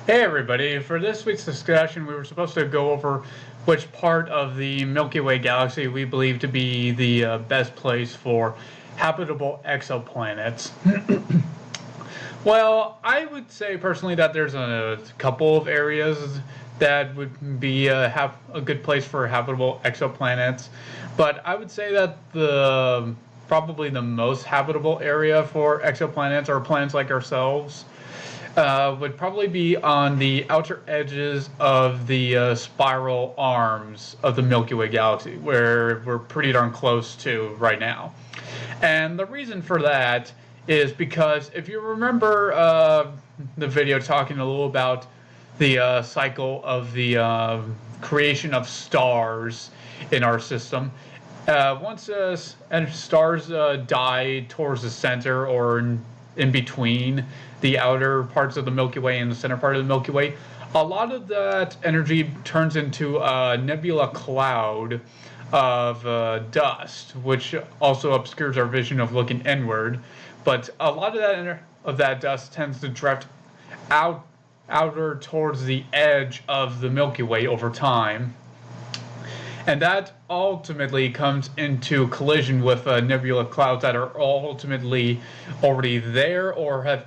Hey everybody, for this week's discussion we were supposed to go over which part of the Milky Way galaxy we believe to be the best place for habitable exoplanets. Well, I would say personally that there's a couple of areas that would be have a good place for habitable exoplanets, but I would say that the probably the most habitable area for exoplanets or planets like ourselves would probably be on the outer edges of the spiral arms of the Milky Way galaxy, where we're pretty darn close to right now. And the reason for that is because if you remember the video talking a little about the cycle of the creation of stars in our system, once stars die towards the center or in between the outer parts of the Milky Way and the center part of the Milky Way, a lot of that energy turns into a nebula cloud of dust, which also obscures our vision of looking inward. But a lot of that dust tends to drift outer towards the edge of the Milky Way over time, and that ultimately comes into collision with nebula clouds that are ultimately already there or have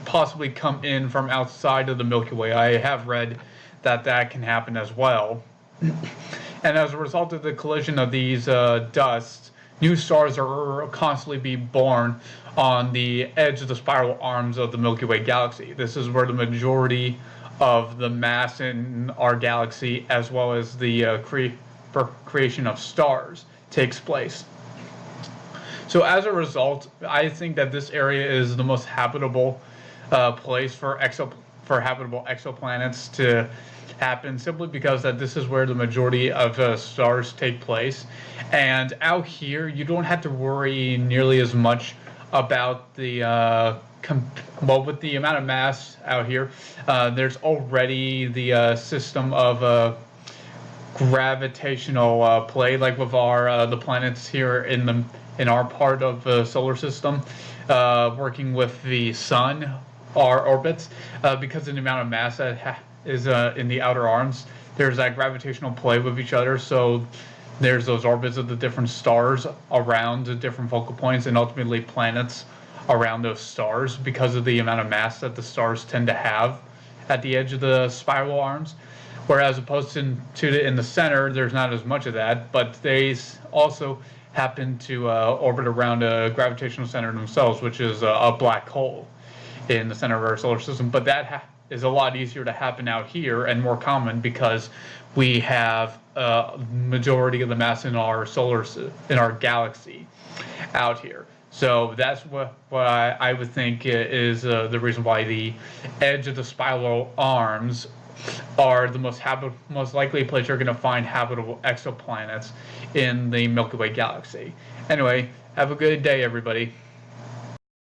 possibly come in from outside of the Milky Way. I have read that that can happen as well. And as a result of the collision of these dusts, new stars are constantly being born on the edge of the spiral arms of the Milky Way galaxy. This is where the majority of the mass in our galaxy, as well as the creation of stars, takes place. So as a result, I think that this area is the most habitable place for habitable exoplanets to happen, simply because that this is where the majority of stars take place. And out here, you don't have to worry nearly as much about the well, with the amount of mass out here, there's already the system of gravitational play, like with our the planets here in our part of the solar system, working with the sun, our orbits, because of the amount of mass that is in the outer arms. There's that gravitational play with each other, so there's those orbits of the different stars around the different focal points, and ultimately planets around those stars because of the amount of mass that the stars tend to have at the edge of the spiral arms. Whereas opposed to in the center, there's not as much of that, but they also happen to orbit around a gravitational center themselves, which is a black hole in the center of our solar system. But that is a lot easier to happen out here and more common because we have a majority of the mass in our galaxy out here. So that's what I would think is the reason why the edge of the spiral arms are the most likely place you're going to find habitable exoplanets in the Milky Way galaxy. Anyway, have a good day, everybody.